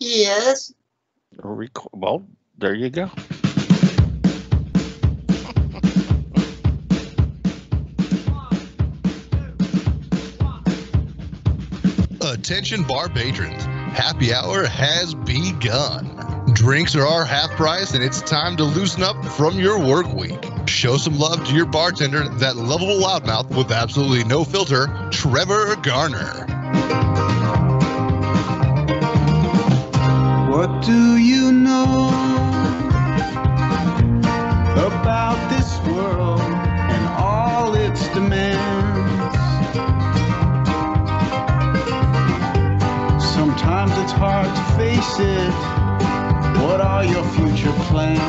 Yes. Well, there you go. Attention bar patrons, happy hour has begun. Drinks are half price and it's time to loosen up from your work week. Show some love to your bartender, that lovable loudmouth with absolutely no filter, Trevor Garner. What do you know about this world and all its demands? Sometimes it's hard to face it. What are your future plans?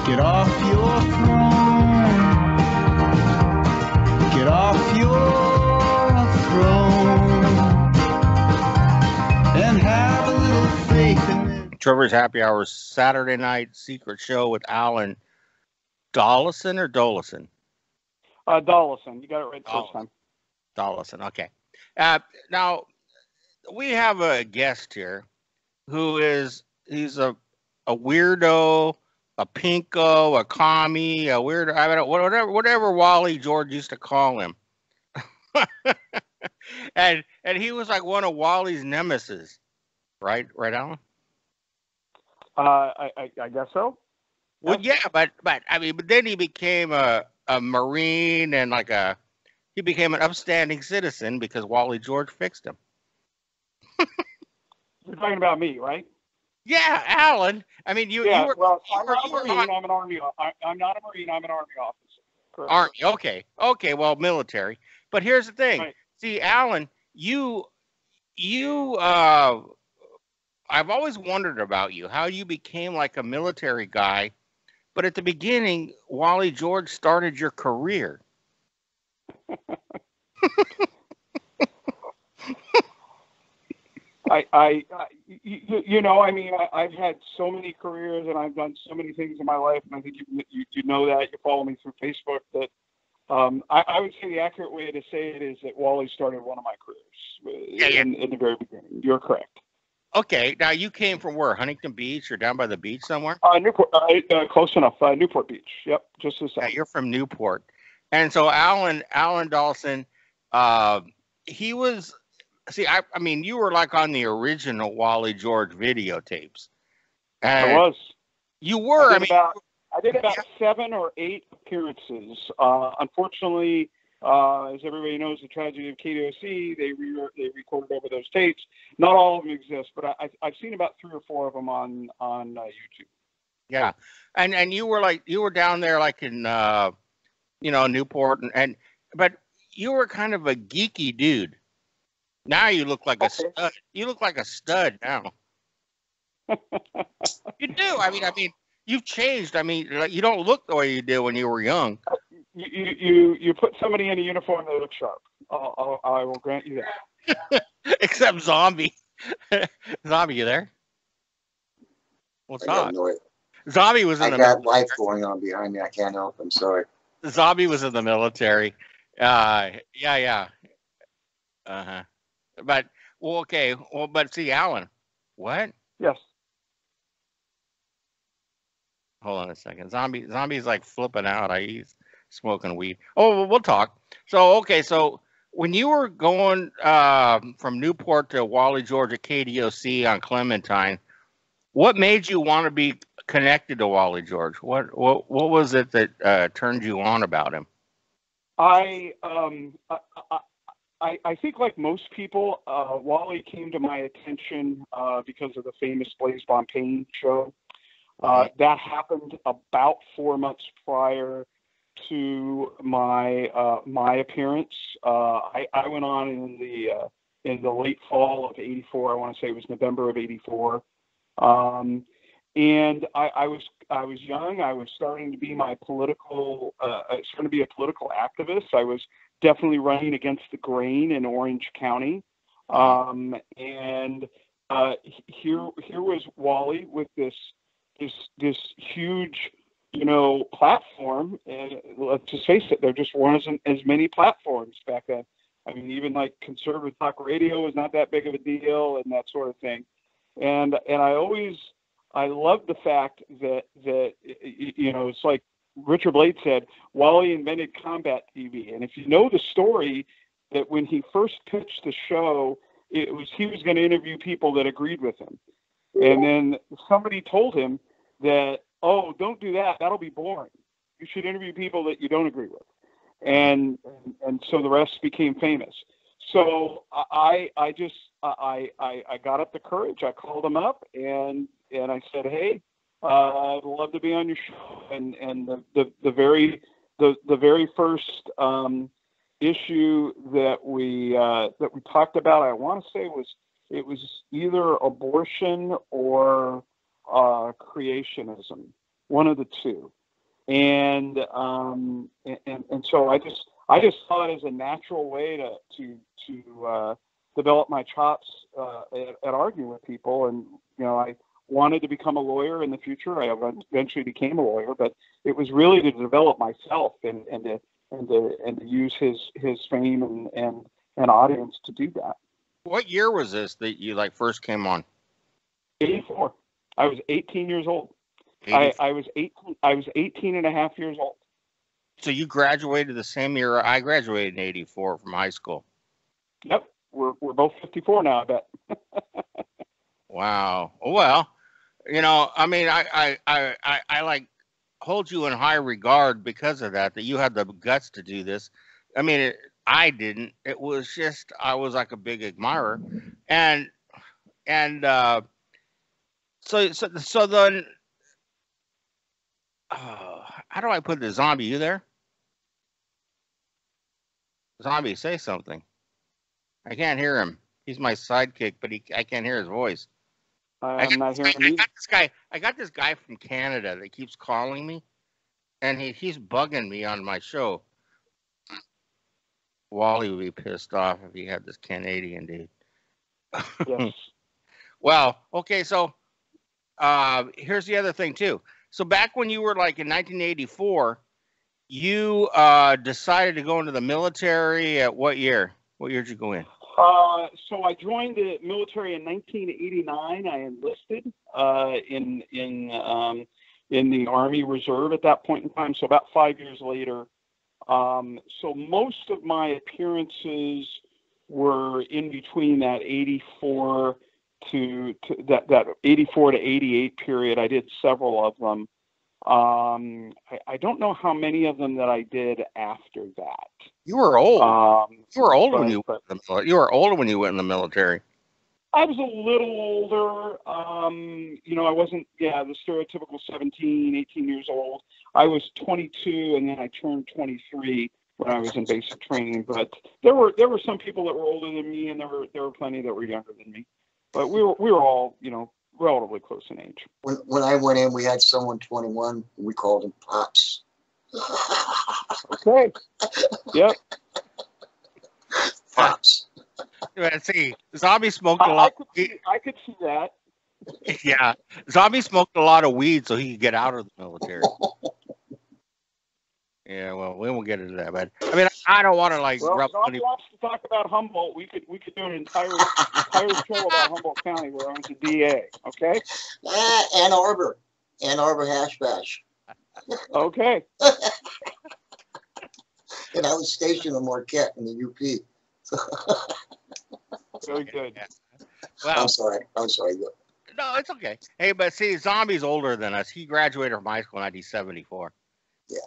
Get off your throne. Get off your throne. And have a little faith in it. Trevor's Happy Hour Saturday night secret show with Alan Dollison or Dollison? Dollison. You got it right the first time. Dollison, okay. Now, we have a guest here who he's a weirdo, a pinko, a commie, a weirdo, I don't know, whatever Wally George used to call him. and he was like one of Wally's nemesis, right, Alan? I guess so. Well, yeah, but then he became a Marine and he became an upstanding citizen because Wally George fixed him. You're talking about me, right? Yeah, Alan. I mean, you were. Well, I'm not a Marine. I'm an Army. I'm not a Marine. I'm an Army officer. Correct. Army. Okay. Well, military. But here's the thing. Right. See, Alan, I've always wondered about you, how you became like a military guy, but at the beginning, Wally George started your career. I've had so many careers and I've done so many things in my life, and I think you know that. You follow me through Facebook. That I would say the accurate way to say it is that Wally started one of my careers in the very beginning. You're correct. Okay, now you came from where? Huntington Beach or down by the beach somewhere? Newport, close enough. Newport Beach. Yep, just a second. Yeah, you're from Newport, and so Alan Dollison, he was. See, I mean, you were like on the original Wally George videotapes. I was. You were. I did about 7 or 8 appearances. Unfortunately, as everybody knows, the tragedy of KDOC, they recorded over those tapes. Not all of them exist, but I've seen about 3 or 4 of them on YouTube. Yeah, and you were down there like in Newport, but you were kind of a geeky dude. Now you look like a stud. You look like a stud now. You do. I mean, you've changed. I mean, you don't look the way you did when you were young. You put somebody in a uniform that looks sharp. I will grant you that. Except Zombie. Zombie, you there? What's up? Zombie was in the military. I got life going on behind me. I can't help. I'm sorry. Zombie was in the military. Yeah. Uh-huh. But, well, okay. Well, but see, Alan, what? Yes. Hold on a second. Zombie's like flipping out. He's smoking weed. Oh, well, we'll talk. So, okay. So when you were going from Newport to Wally George at KDOC on Clementine, what made you want to be connected to Wally George? What was it that turned you on about him? I think, like most people, Wally came to my attention because of the famous Blaise Bonpane show. That happened about 4 months prior to my appearance. I went on in the late fall of '84. I want to say it was November of '84, and I was young. I was starting to be a political activist. I was definitely running against the grain in Orange County. And here was Wally with this huge, platform. And let's just face it, there just weren't as many platforms back then. I mean, even like conservative talk radio was not that big of a deal and that sort of thing. And I love the fact that it's like Richard Blade said, Wally invented combat TV. And if you know the story, that when he first pitched the show, he was going to interview people that agreed with him. And then somebody told him that, oh, don't do that. That'll be boring. You should interview people that you don't agree with. And so the rest became famous. So I got up the courage. I called him up and I said, hey, I'd love to be on your show. And the very first issue that we talked about, I want to say it was either abortion or creationism, one of the two. And so I just saw it as a natural way to develop my chops at arguing with people. And I wanted to become a lawyer in the future. I eventually became a lawyer, but it was really to develop myself and to use his fame and audience to do that. What year was this that you first came on? 84. I was 18 years old. I was 18 and a half years old. So you graduated the same year I graduated in 84 from high school. Yep. We're both 54 now, I bet. Wow. Well, I mean, I hold you in high regard because of that you had the guts to do this. I mean, I didn't. It was just, I was like a big admirer. And so then, how do I put this? Zombie, you there? Zombie, say something. I can't hear him. He's my sidekick, but I can't hear his voice. I'm not hearing him. I got this guy from Canada that keeps calling me, and he's bugging me on my show. Wally would be pissed off if he had this Canadian dude. Yes. Well, okay, so here's the other thing too. So back when you were in 1984, you decided to go into the military at what year? What year did you go in? So I joined the military in 1989. I enlisted in the Army Reserve at that point in time. So about 5 years later. So most of my appearances were in between that 84 to that 84 to 88 period. I did several of them. I don't know how many of them that I did after that. You were old. You were older when you went in the military. You were older when you went in the military. I was a little older. I wasn't, the stereotypical 17, 18 years old. I was 22, and then I turned 23 when I was in basic training. But there were some people that were older than me, and there were plenty that were younger than me. But we were all, relatively close in age. When I went in, we had someone 21. We called him Pops. Okay. Yep. Pops. Let's see. Zombie smoked a lot. I could see that. Yeah. Zombie smoked a lot of weed so he could get out of the military. Yeah, well, we won't get into that, but I mean, I don't want to Well, Zombie wants to talk about Humboldt. We could do an entire show about Humboldt County where I was a DA. Okay. Ann Arbor hash bash. Okay. And I was stationed in Marquette in the UP. Very good. Well, I'm sorry. No, it's okay. Hey, but see, Zombie's older than us. He graduated from high school in 1974. Yeah.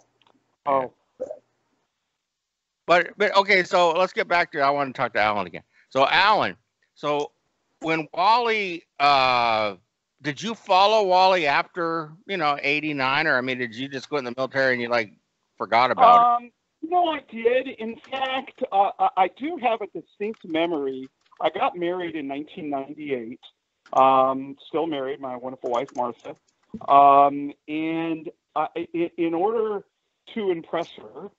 Oh. But okay, so let's get back to, I want to talk to Alan again. So Alan, when Wally, did you follow Wally after, 89, or, I mean, did you just go in the military and you forgot about it? No, I did. In fact, I do have a distinct memory. I got married in 1998. Still married, my wonderful wife, Martha. And in order to impress her,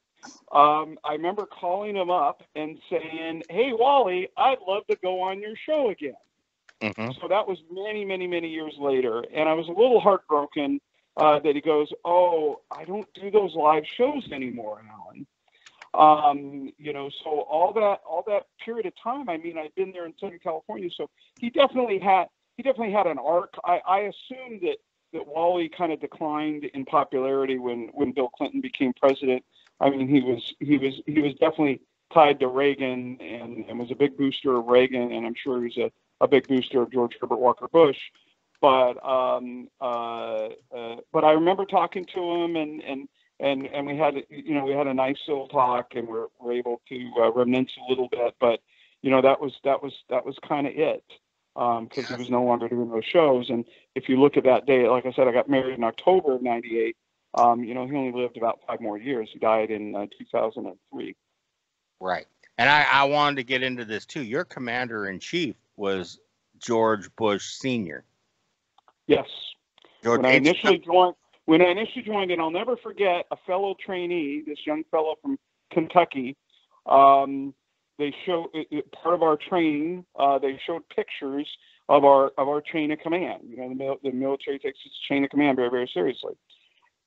I remember calling him up and saying, "Hey, Wally, I'd love to go on your show again." Mm-hmm. So that was many, many, many years later. And I was a little heartbroken that he goes, "Oh, I don't do those live shows anymore, Alan." So all that period of time, I mean, I'd been there in Southern California, so he definitely had an arc. I assume that Wally kind of declined in popularity when Bill Clinton became president. I mean, he was definitely tied to Reagan and was a big booster of Reagan, and I'm sure he was a big booster of George Herbert Walker Bush. But I remember talking to him, and we had a nice little talk, and we're able to reminisce a little bit. But that was kind of it, because he was no longer doing those shows. And if you look at that day, like I said, I got married in October of '98. He only lived about 5 more years. He died in 2003. Right. And I wanted to get into this too. Your commander-in-chief was George Bush Sr. Yes. George When I initially joined, and I'll never forget a fellow trainee, this young fellow from Kentucky. They showed part of our training. They showed pictures of our chain of command. The military takes its chain of command very, very seriously.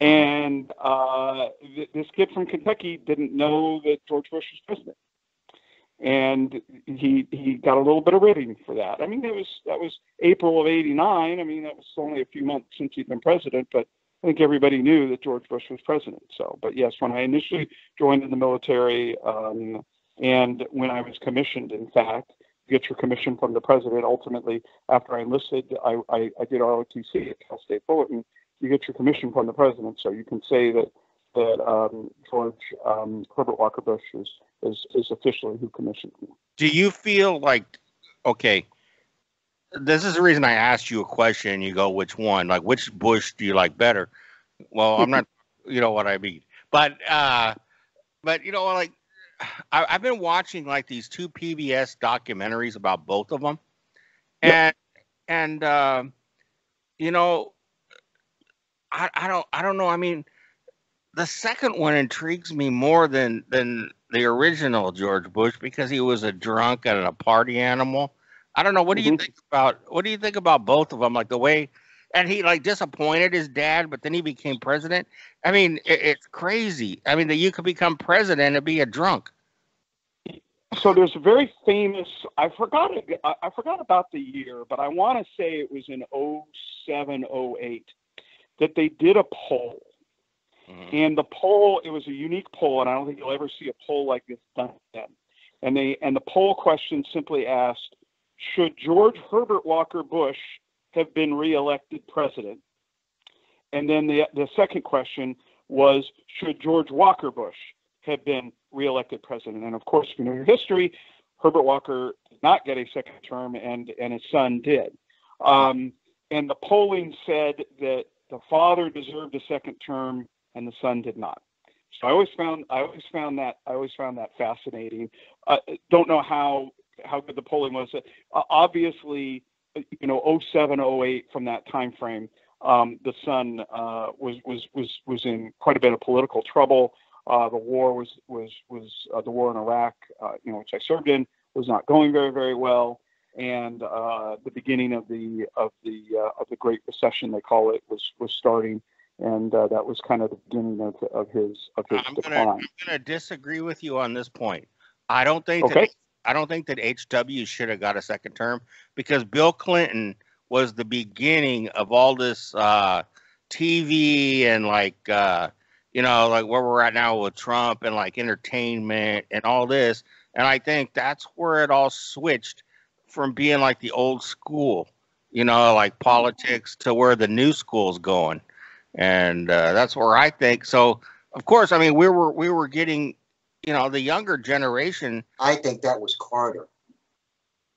And this kid from Kentucky didn't know that George Bush was president, and he got a little bit of ribbing for that. I mean, that was April of '89. I mean, that was only a few months since he'd been president, but I think everybody knew that George Bush was president. So, but yes, when I initially joined in the military, and when I was commissioned, in fact, you get your commission from the president. Ultimately, after I enlisted, I did ROTC at Cal State Fullerton. You get your commission from the president, so you can say that George Herbert Walker Bush is officially who commissioned me. Do you feel like, okay, this is the reason I asked you a question. You go, which one? Like, which Bush do you like better? Well, I'm not, you know what I mean. But like, I've been watching like these 2 PBS documentaries about both of them, and I don't know. I mean, the second one intrigues me more than the original George Bush, because he was a drunk and a party animal. I don't know. What do you think about both of them? Like the way, and he like disappointed his dad, but then he became president. I mean, it's crazy. I mean, that you could become president and be a drunk. So there's a very famous, I forgot about the year, but I want to say it was in 07, 08 that they did a poll. Mm-hmm. And the poll, it was a unique poll, and I don't think you'll ever see a poll like this done again. And the poll question simply asked, should George Herbert Walker Bush have been reelected president? And then the second question was, should George Walker Bush have been reelected president? And of course, if you know your history, Herbert Walker did not get a second term, and his son did. And the polling said that the father deserved a second term and the son did not. So I always found that fascinating. Don't know how good the polling was. Obviously, 07, 08 from that time frame, the son was in quite a bit of political trouble. The war was the war in Iraq, which I served in, was not going very, very well. And the beginning of the Great Recession, they call it, was starting, and that was kind of the beginning of his decline. I'm gonna disagree with you on this point. I don't think that HW should have got a second term, because Bill Clinton was the beginning of all this TV and like where we're at now with Trump and like entertainment and all this. And I think that's where it all switched from being like the old school, like politics, to where the new school's going. And that's where I think. So, of course, I mean, we were getting, the younger generation. I think that was Carter.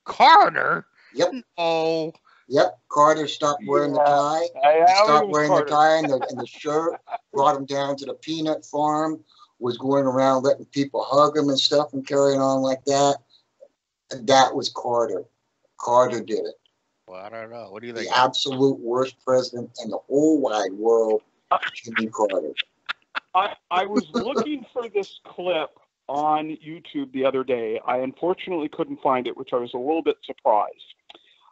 Carter? Yep. Oh. Yep. Carter stopped wearing the tie. He stopped wearing the tie and the shirt. Brought him down to the peanut farm. Was going around letting people hug him and stuff and carrying on like that. That was Carter. Carter did it. Well, I don't know. What do you think? The absolute worst president in the whole wide world, Jimmy Carter. I was looking for this clip on YouTube the other day. I unfortunately couldn't find it, which I was a little bit surprised.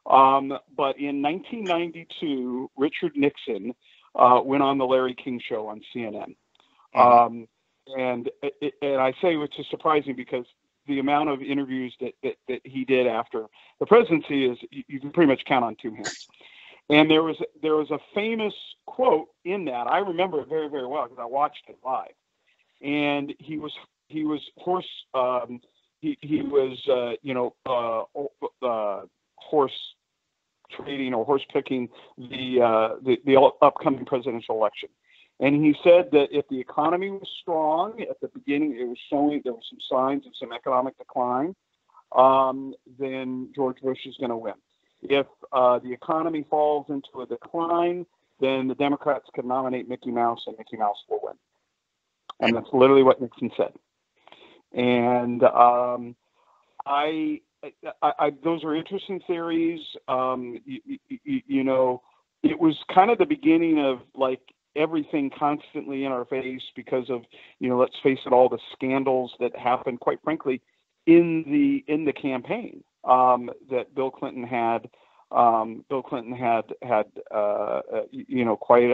But in 1992, Richard Nixon went on the Larry King Show on CNN. and I say which is surprising because the amount of interviews that he did after the presidency is you can pretty much count on two hands. And there was a famous quote in that. I remember it very, very well because I watched it live. And he was horse horse trading or horse picking the upcoming presidential election. And he said that if the economy was strong at the beginning, it was showing there were some signs of some economic decline, then George Bush is going to win. If the economy falls into a decline, then the Democrats could nominate Mickey Mouse and Mickey Mouse will win. And that's literally what Nixon said. And those are interesting theories. You know, it was kind of the beginning of like everything constantly in our face because of, you know, let's face it, all the scandals that happened, quite frankly, in the campaign that Bill Clinton had. You know, quite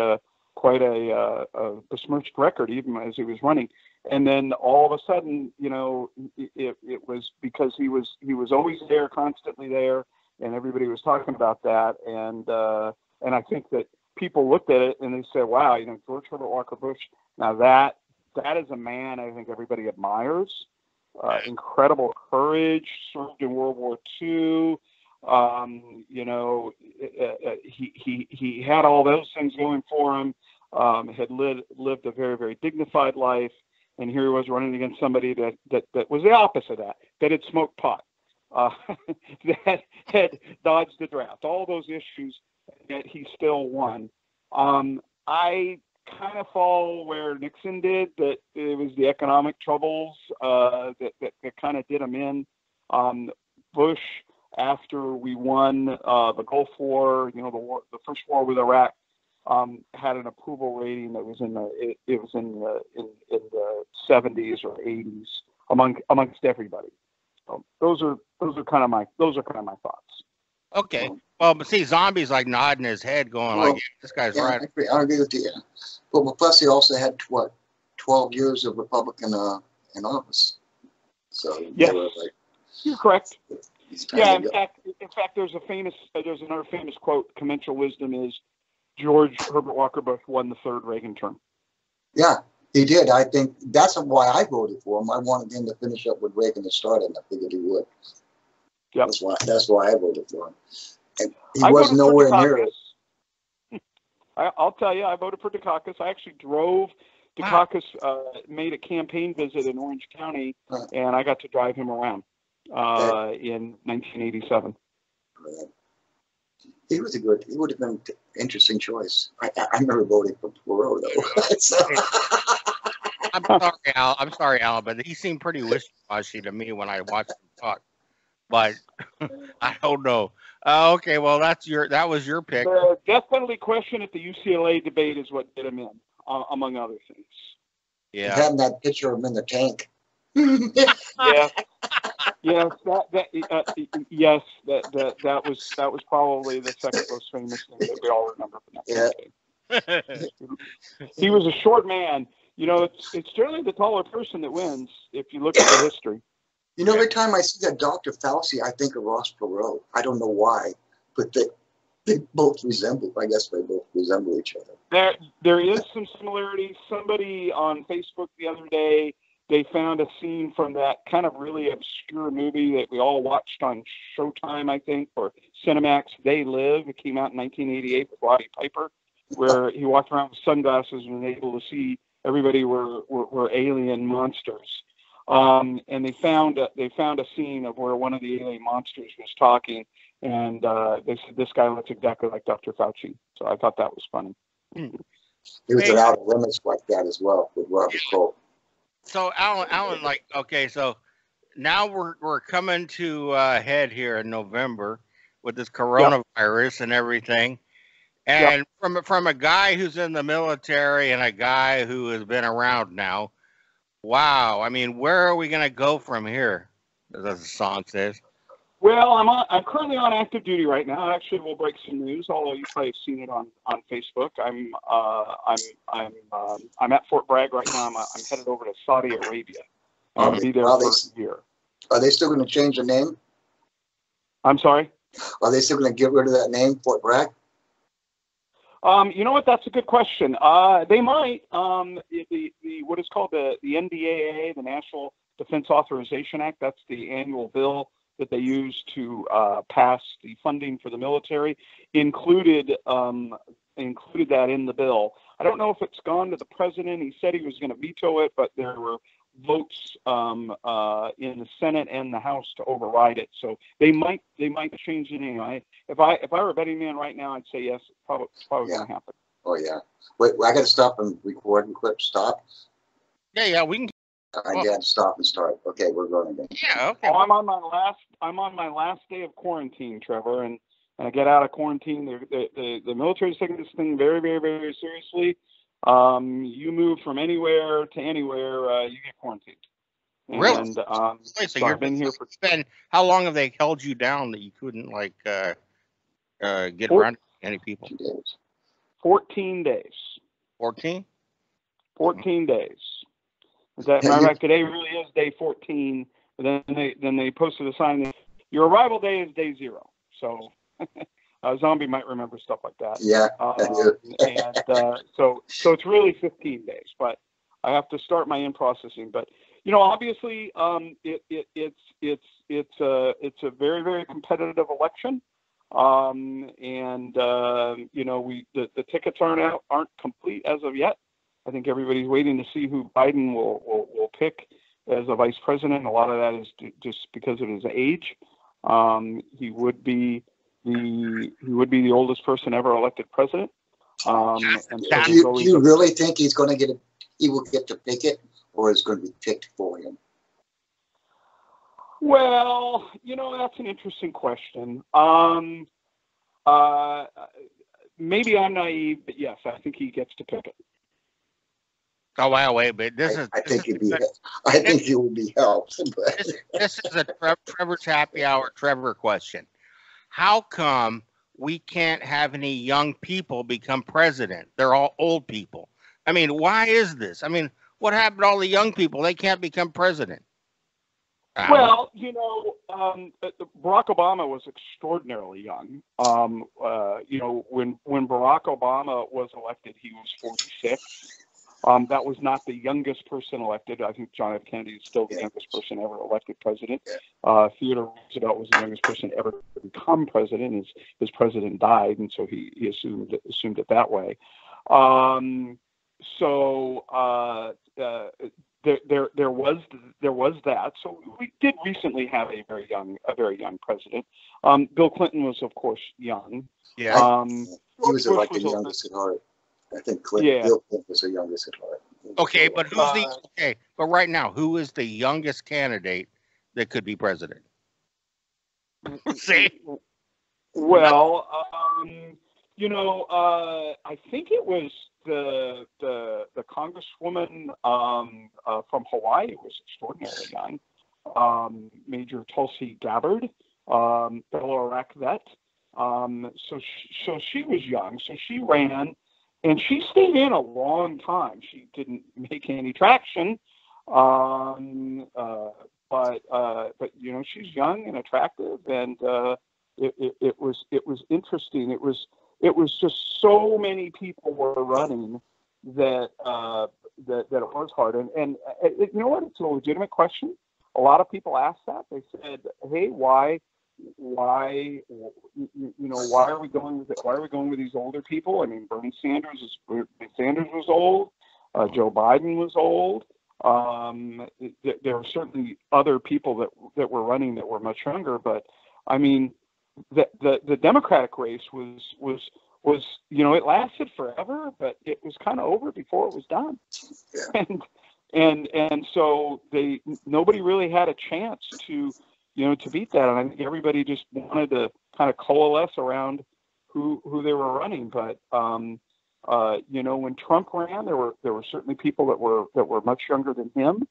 a besmirched record even as he was running. And then all of a sudden, you know, it was because he was always there, constantly there, and everybody was talking about that. And I think that people looked at it and they said, wow, you know, George Herbert Walker Bush, now that is a man I think everybody admires. Incredible courage, served in World War II. You know, he had all those things going for him, had lived a very, very dignified life. And here he was running against somebody that was the opposite of that had smoked pot, that had dodged the draft, all those issues, that he still won. I kind of fall where Nixon did, that it was the economic troubles that kind of did him in. Bush, after we won the Gulf War, you know, the first war with Iraq, had an approval rating that was in the 70s or 80s amongst everybody. So those are kind of my thoughts. Okay. Well, but see, Zombie's like nodding his head, going like, "This guy's right." I agree with you. But plus, he also had 12 years of Republican in office. So yes, like, you're correct. Yeah, in fact, there's another famous quote. Conventional wisdom is George Herbert Walker Bush won the third Reagan term. Yeah, he did. I think that's why I voted for him. I wanted him to finish up what Reagan had started, and I figured he would. Yep. That's why I voted for him. And he was nowhere near it. I'll tell you, I voted for Dukakis. I actually drove. Dukakis made a campaign visit in Orange County, and I got to drive him around in 1987. He would have been an interesting choice. I remember voting for Perot, though. I'm sorry, Alan, but he seemed pretty wishy-washy to me when I watched him talk. But I don't know. Okay, well, that was your pick. The death penalty question at the UCLA debate is what did him in, among other things. Yeah, having that picture of him in the tank. Yeah. Yes, that was probably the second most famous thing that we all remember from that campaign. He was a short man. You know, it's generally the taller person that wins if you look at the history. You know, every time I see that Dr. Fauci, I think of Ross Perot. I don't know why, but they both resemble. I guess they both resemble each other. There is some similarity. Somebody on Facebook the other day, they found a scene from that kind of really obscure movie that we all watched on Showtime, I think, or Cinemax, They Live. It came out in 1988 with Roddy Piper, where he walked around with sunglasses and was able to see everybody were alien monsters. And they found a scene of where one of the alien monsters was talking, and they said, this guy looks exactly like Dr. Fauci. So I thought that was funny. He was an Outer Limits like that as well with Robert Cole. So Alan, like, okay, so now we're coming to a head here in November with this coronavirus and everything, and from a guy who's in the military and a guy who has been around now, wow, I mean, where are we gonna go from here? As the song says. Well, I'm currently on active duty right now. Actually, we'll break some news. Although you probably have seen it on Facebook. I'm at Fort Bragg right now. I'm headed over to Saudi Arabia. I'll be there for a year. Are they still going to change the name? I'm sorry? Are they still going to get rid of that name, Fort Bragg? You know what? That's a good question. They might. The what is called the NDAA, the National Defense Authorization Act. That's the annual bill that they use to pass the funding for the military. Included that in the bill. I don't know if it's gone to the president. He said he was going to veto it, but there were votes in the Senate and the House to override it. So they might change it anyway. If I were a betting man right now, I'd say yes. It's probably going to happen. Oh yeah. Wait, I got to stop and record and clip. Stop. Yeah, we can. I got to stop and start. Okay, we're going again. Yeah, okay. I'm on my last day of quarantine, Trevor, and I get out of quarantine. The military's taking this thing very, very, very seriously. You move from anywhere to anywhere, you get quarantined. Really? And, so I've been here for. How long have they held you down that you couldn't get around any people? 14 days. 14? 14 days. Matter of fact, today really is day 14. But then they posted a sign that your arrival day is day 0. So. Zombie might remember stuff like that. Yeah. So it's really 15 days, but I have to start my in-processing. But obviously, it's a very, very competitive election, and the tickets aren't complete as of yet. I think everybody's waiting to see who Biden will pick as a vice president. A lot of that is just because of his age. He would be the oldest person ever elected president. And so do you really think he will get to pick it, or is it going to be picked for him? Well, that's an interesting question. Maybe I'm naive, but yes, I think he gets to pick it. Oh wow, wait, but I think he will be helped. But. This is a Trevor's Happy Hour Trevor question. How come we can't have any young people become president? They're all old people. I mean, why is this? I mean, what happened to all the young people? They can't become president. Well, Barack Obama was extraordinarily young. When Barack Obama was elected, he was 46. That was not the youngest person elected. I think John F. Kennedy is still the youngest person ever elected president. Theodore Roosevelt was the youngest person ever to become president. His president died, and so he assumed it that way. There was that. So we did recently have a very young president. Bill Clinton was, of course, young. Yeah. He was elected youngest at heart. I think Bill Clinton was the youngest at heart. Okay, but but right now, who is the youngest candidate that could be president? See? Well, I think it was the congresswoman from Hawaii was extraordinarily young, Major Tulsi Gabbard, fellow Iraq vet. So she was young. So she ran. And she stayed in a long time. She didn't make any traction, but she's young and attractive, and it was interesting. It was just so many people were running that it was hard. And you know what? It's a legitimate question. A lot of people asked that. They said, "Hey, why are we going with these older people?" I mean, Bernie Sanders was old. Joe Biden was old. There were certainly other people that were running that were much younger, but I mean, the Democratic race was it lasted forever, but it was kind of over before it was done. And so nobody really had a chance to beat that. And I think everybody just wanted to kind of coalesce around who they were running. But when Trump ran, there were certainly people that were much younger than him.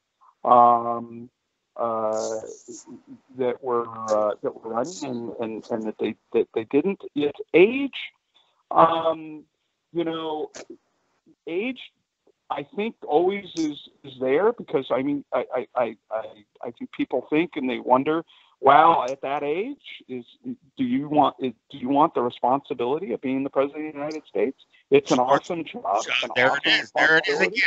that were running, and that they didn't. It's age. Age, I think, always is there, because I mean, I think people think and they wonder, wow, at that age, do you want the responsibility of being the president of the United States? It's an awesome job. There it is again.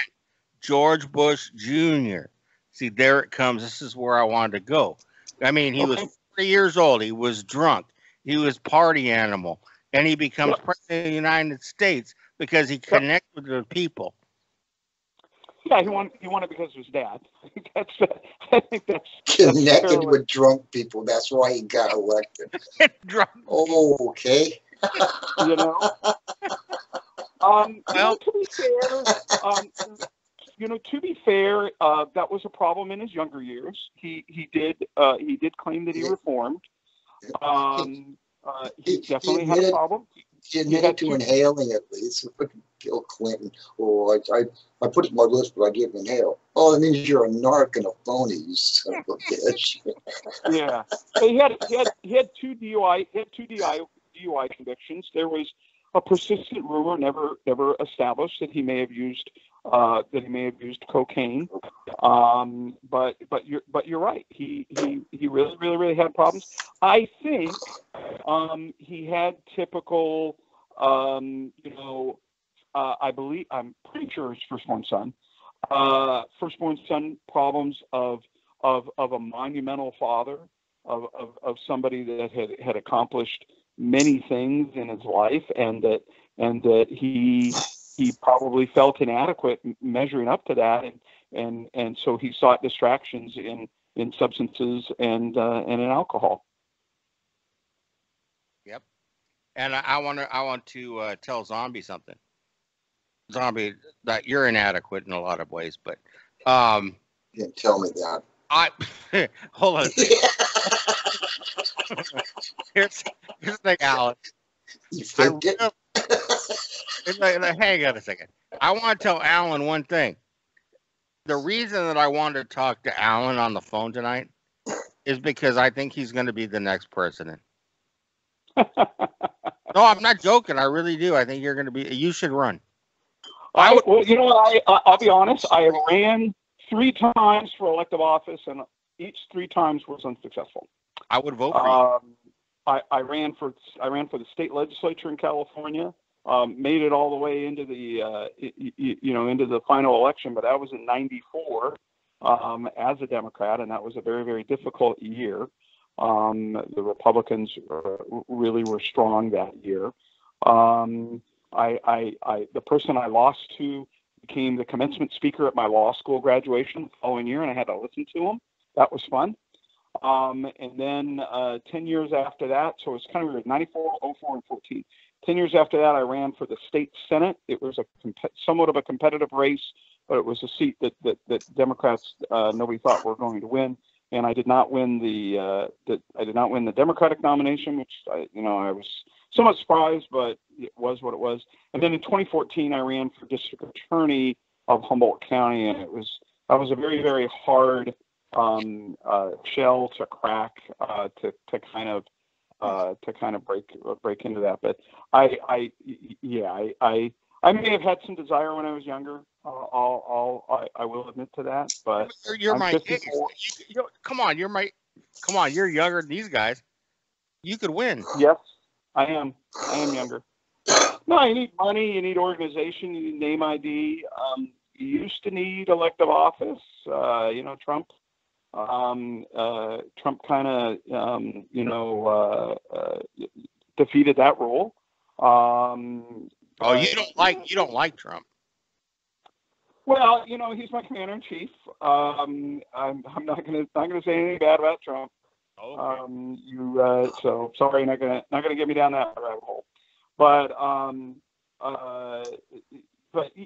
George Bush Jr. See, there it comes. This is where I wanted to go. I mean, he was 40 years old. He was drunk. He was party animal, and he becomes president of the United States because he connected with the people. Yeah, he won it because of his dad. I think that's connected with drunk people. That's why he got elected. Drunk. Oh, okay. To be fair, that was a problem in his younger years. He did claim that he reformed. He definitely had a problem. He admitted to inhaling, at least. Bill Clinton. Oh, I put it in my list, but I didn't inhale. Oh, that means you're a narc and a phony, you son of a bitch. Yeah, but he had two DUI convictions. There was a persistent rumor, never established, that he may have used cocaine. But you're right. He really had problems. I think he had typical, I'm pretty sure his firstborn son problems of a monumental father, of somebody that had accomplished many things in his life, and that he probably felt inadequate measuring up to that, and so he sought distractions in substances and in alcohol. Yep. And I want to tell Zombie something. Zombie, that you're inadequate in a lot of ways, but you didn't tell me that. Hold on. Here's the thing, Alan. You faked it? Hang on a second. I want to tell Alan one thing. The reason that I wanted to talk to Alan on the phone tonight is because I think he's going to be the next president. No, I'm not joking. I really do. I think you're going to be. You should run. I'll be honest. I ran 3 times for elective office, and each 3 times was unsuccessful. I would vote for you. I ran for the state legislature in California. Made it all the way into the into the final election, but that was in '94 as a Democrat, and that was a very, very difficult year. The Republicans really were strong that year. The person I lost to became the commencement speaker at my law school graduation the following year, and I had to listen to him. That was fun. And then 10 years after that, so it's kind of weird, 94, 04, and 14. 10 years after that, I ran for the state Senate. It was somewhat of a competitive race, but it was a seat that Democrats nobody thought were going to win. And I did not win the Democratic nomination, which I was somewhat surprised, but it was what it was. And then in 2014, I ran for district attorney of Humboldt County, and that was a very, very hard shell to crack to kind of break into that. But I may have had some desire when I was younger. I will admit to that. But you're my age. Come on, you're younger than these guys. You could win. Yes, I am younger. No, you need money, you need organization, you need name ID. You used to need elective office. Trump kind of defeated that rule. You don't like Trump. Well, he's my commander in chief. I'm not gonna say anything bad about Trump. Okay. So sorry, not gonna get me down that rabbit hole. But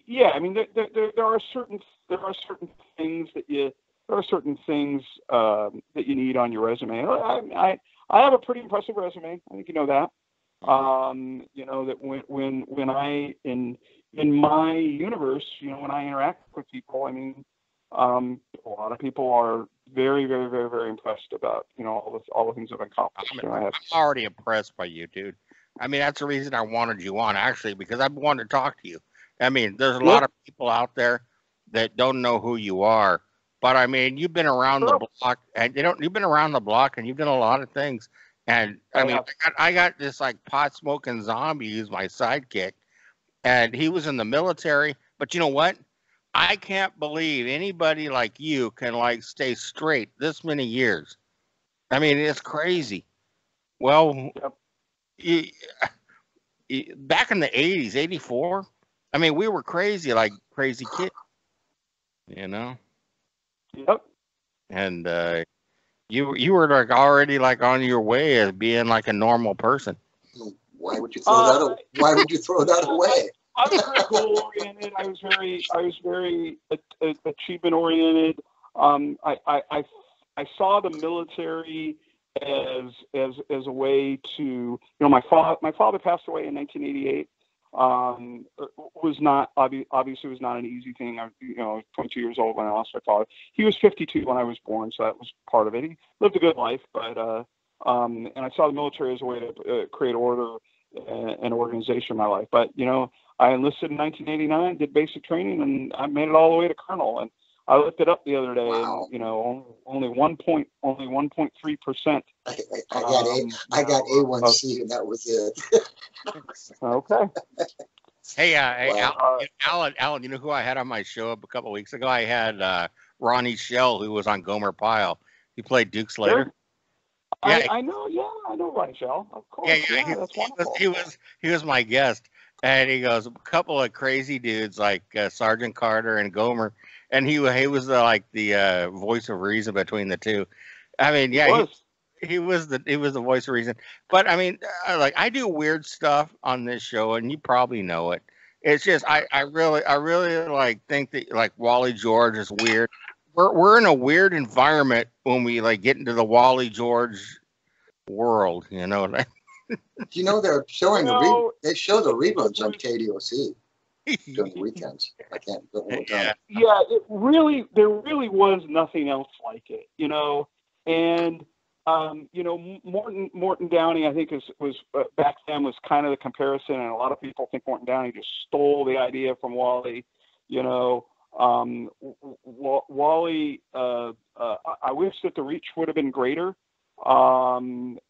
yeah, I mean, there are certain things that you need on your resume. I have a pretty impressive resume. I think you know that. That when I in my universe, when I interact with people, I mean, A lot of people are very, very, very, very impressed about, all the things I've accomplished. I'm already impressed by you, dude. I mean, that's the reason I wanted you on, actually, because I've wanted to talk to you. I mean, there's a lot of people out there that don't know who you are, but I mean, you've been around the block, and you've been around the block, and you've done a lot of things. And I mean, I got this like pot smoking zombie who's my sidekick, and he was in the military. But you know what? I can't believe anybody like you can like stay straight this many years. I mean, it's crazy. Well, back in the 80s, 84, I mean, we were crazy, like crazy kids, Yep. And you were like already like on your way as being like a normal person. Why would you throw that? Why would you throw that away? I was very goal oriented. I was very achievement oriented. I saw the military as a way to, my father passed away in 1988. Was not obviously was not an easy thing. I was 22 years old when I lost my father. He was 52 when I was born, so that was part of it. He lived a good life, but and I saw the military as a way to create order and organization in my life. But I enlisted in 1989, did basic training, and I made it all the way to colonel. And I looked it up the other day, wow. And only 1.3%. I got A1C, and that was it. Okay. Hey, Wow. Alan, you know who I had on my show a couple of weeks ago? I had Ronnie Shell, who was on Gomer Pyle. He played Duke Slater. Sure. Yeah, I know Ronnie Shell. Of course. Yeah, that's wonderful. He was my guest, and he goes a couple of crazy dudes like Sergeant Carter and Gomer, and he was like the voice of reason between the two. I mean, yeah, he was the voice of reason. But I mean, like I do weird stuff on this show, and you probably know it. It's just I really like think that like Wally George is weird. We're in a weird environment when we like get into the Wally George world, they're showing they show the reruns on KDOC during the weekends. I can't. Yeah, there really was nothing else like it, and Morton Downey, I think was back then was kind of the comparison, and a lot of people think Morton Downey just stole the idea from Wally, Wally, I wish that the reach would have been greater,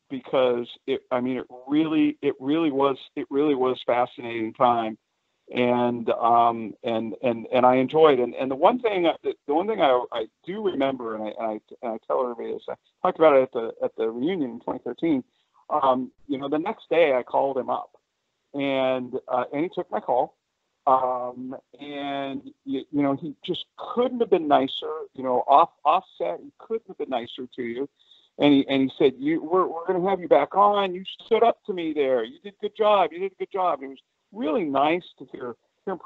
because it really was fascinating time, and I enjoyed it. And the one thing I do remember, and I tell everybody this, I talked about it at the reunion in 2013. The next day I called him up, and he took my call. And he just couldn't have been nicer, offset. He couldn't have been nicer to you. And he said, we're going to have you back on. You stood up to me there. You did a good job. And it was really nice to hear him.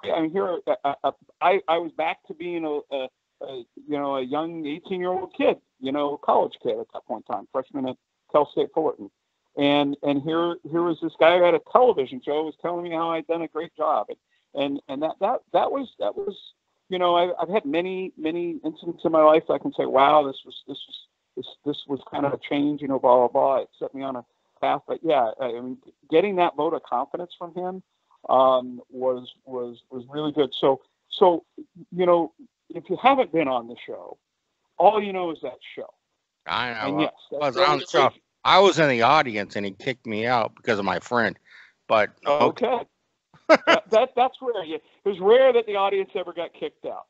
I was back to being a young 18-year-old kid, college kid at that point in time, freshman at Cal State Fullerton. And here was this guy who had a television show was telling me how I'd done a great job. And that was I've had many incidents in my life that I can say, wow, this was kind of a change, blah blah blah. It set me on a path. But yeah, I mean, getting that vote of confidence from him was really good. So if you haven't been on the show, all you know is that show. I know. And yes, I was on the show. I was in the audience, and he kicked me out because of my friend. But okay. That's rare. It was rare that the audience ever got kicked out.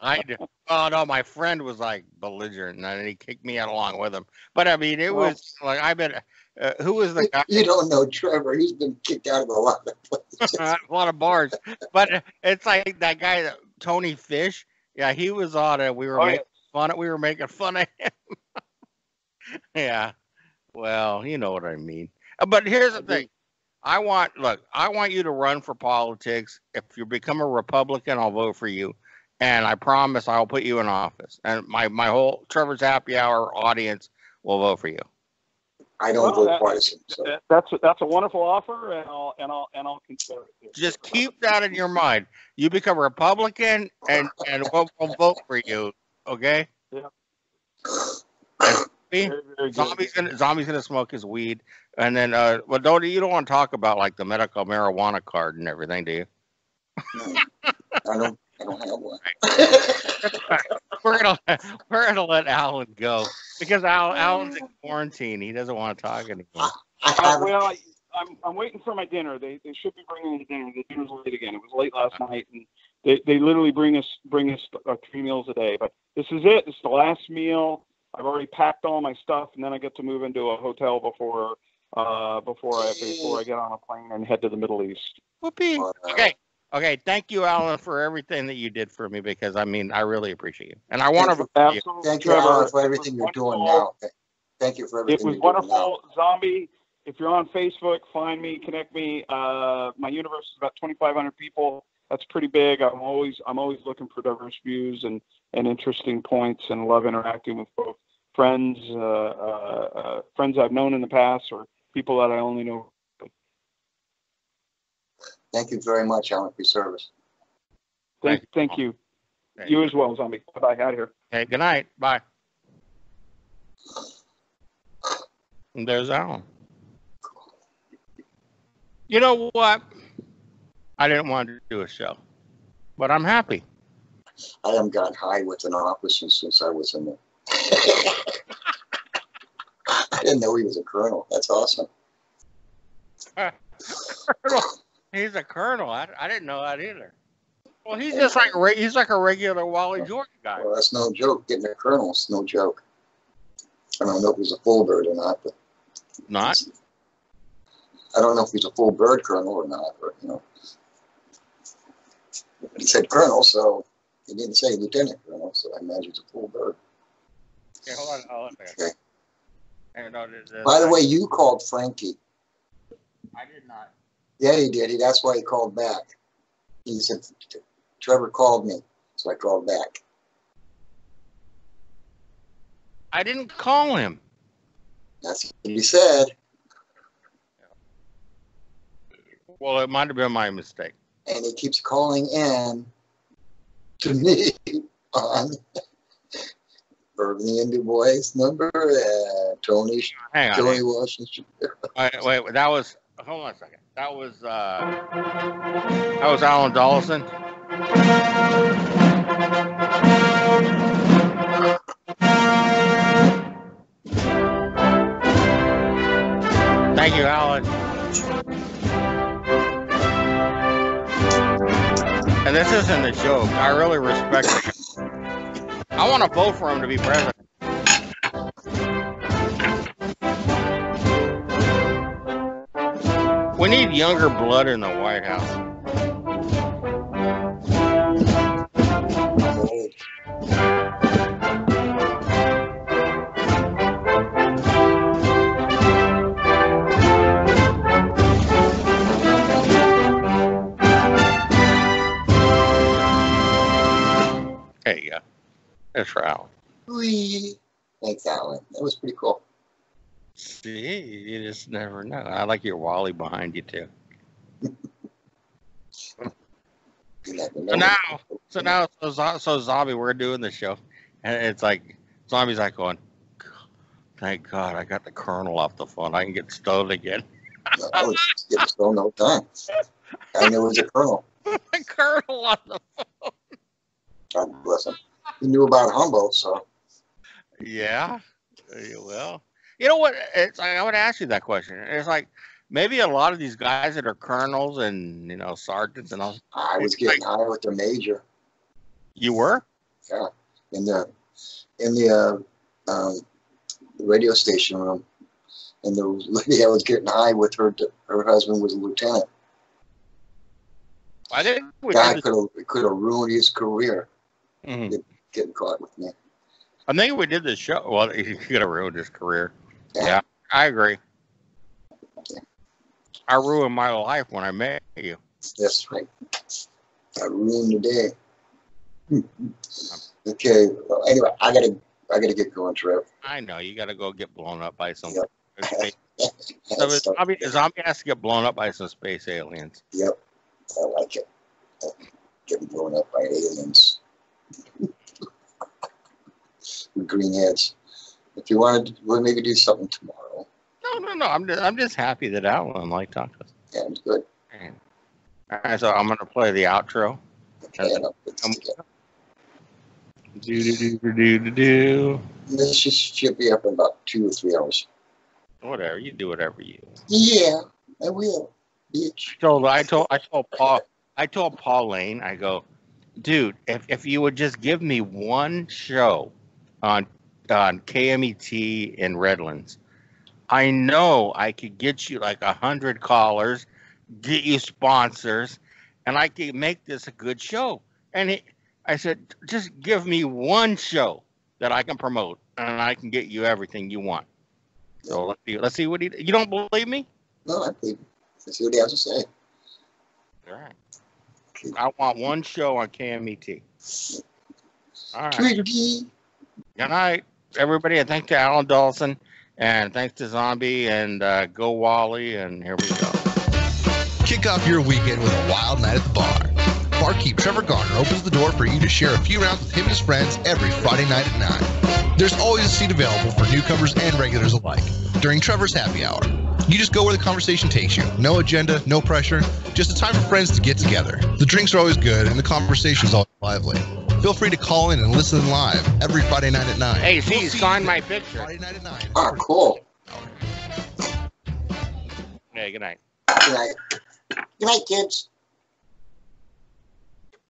I do. Oh no, my friend was like belligerent, and he kicked me out along with him. But I mean, it was like I bet. Who was the guy? You don't know Trevor. He's been kicked out of a lot of places. A lot of bars. But it's like that guy, Tony Fish. Yeah, he was on it. We were making fun. We were making fun of him. Yeah. Well, you know what I mean. But here's the thing. I want you to run for politics. If you become a Republican, I'll vote for you. And I promise I'll put you in office. And my whole Trevor's Happy Hour audience will vote for you. I don't vote partisan. So. That's a wonderful offer, and I'll consider it. Just keep that in your mind. You become a Republican, and we'll vote for you. Okay. Yeah. Zombie's gonna smoke his weed, and then well, you don't want to talk about like the medical marijuana card and everything, do you? No, I don't have one. we're gonna let Alan go because Alan's in quarantine. He doesn't want to talk anymore. Well, I'm waiting for my dinner. They should be bringing me dinner. The dinner's late again. It was late last night, and they literally bring us 3 meals a day. But this is it. This is the last meal. I've already packed all my stuff, and then I get to move into a hotel before I get on a plane and head to the Middle East. Whoopee. Okay. Thank you, Alan, for everything that you did for me, because I really appreciate you, and I want to thank you, Alan, for everything you're doing now. Thank you for everything. It was wonderful, Zombie. If you're on Facebook, find me, connect me. My universe is about 2,500 people. That's pretty big. I'm always looking for diverse views and interesting points, and love interacting with both friends I've known in the past or people that I only know. Thank you very much, Alan, for your service. Thank you. You as well, Zombie. Bye. Out of here. Okay. Good night. Bye. And there's Alan. You know what? I didn't want to do a show, but I'm happy. I haven't gotten high with an officer since I was in there. I didn't know he was a colonel. That's awesome. He's a colonel. I didn't know that either. Well, he's just like a regular Wally George guy. Well, that's no joke. Getting a colonel is no joke. I don't know if he's a full bird or not, but not. I don't know if he's a full bird colonel or not, but he said colonel, so he didn't say lieutenant colonel, so I imagine it's a full bird. Okay, hold on. Okay. By the way, you called Frankie. I did not. Yeah, he did. That's why he called back. He said, Trevor called me, so I called back. I didn't call him. That's what he said. Well, it might have been my mistake. And he keeps calling in to me on Urban the Indie Boys number, Tony Washington. Wait, that was, hold on a second. That was Alan Dollison. Thank you, Alan. And this isn't a joke. I really respect him. I want to vote for him to be president. We need younger blood in the White House. There you go. That's for Alan. Thanks, Alan. That was pretty cool. See, you just never know. I like your Wally behind you too. So Zombie, we're doing the show, and it's like Zombie's like going, "Thank God I got the Colonel off the phone. I can get stoned again." I was getting stoned no time. I knew it was a Colonel. The Colonel on the phone. God bless him. He knew about Humboldt, so. Yeah. Well, you know what? It's like, I would ask you that question. It's like maybe a lot of these guys that are colonels and sergeants and all. I was getting high with the major. You were? Yeah, in the radio station room, and the lady I was getting high with, her husband was a lieutenant. I think guy could have ruined his career. Mm-hmm. Getting caught with me. I think we did this show. Well, he could have ruined his career. Yeah, I agree. Yeah. I ruined my life when I met you. That's right. I ruined the day. Okay. Well, anyway, I gotta get going, Trev. I know you gotta go get blown up by some. Yep. Zombie has to get blown up by some space aliens. Yep, I like it. Getting blown up by aliens. with greenheads. If you wanted, we'll maybe do something tomorrow. No. I'm just happy that Alan liked talking to us. Yeah, it's good. All right, so I'm gonna play the outro. Okay, and I'll put this together. Do. This should be up in about 2 or 3 hours. Whatever, you do whatever you want. Yeah, I will, bitch. I told Pauline, I go, dude, if you would just give me one show on KMET in Redlands, I know I could get you like 100 callers, get you sponsors, and I could make this a good show. And I said, just give me one show that I can promote, and I can get you everything you want. So let's see what you don't believe me? No, I believe him. Let's see what he has to say. All right. Okay. I want one show on KMET. All right. Twiggy. Good night, everybody, and thanks to Alan Dollison, and thanks to Zombie, and go Wally, and here we go. Kick off your weekend with a wild night at the bar. Barkeep Trevor Garner opens the door for you to share a few rounds with him and his friends every Friday night at 9. There's always a seat available for newcomers and regulars alike during Trevor's happy hour. You just go where the conversation takes you. No agenda, no pressure, just a time for friends to get together. The drinks are always good and the conversation is always lively. Feel free to call in and listen live every Friday night at 9. Hey, see, sign my picture. Friday night at 9. Oh, cool. Hey, good night. Good night. Good night, kids.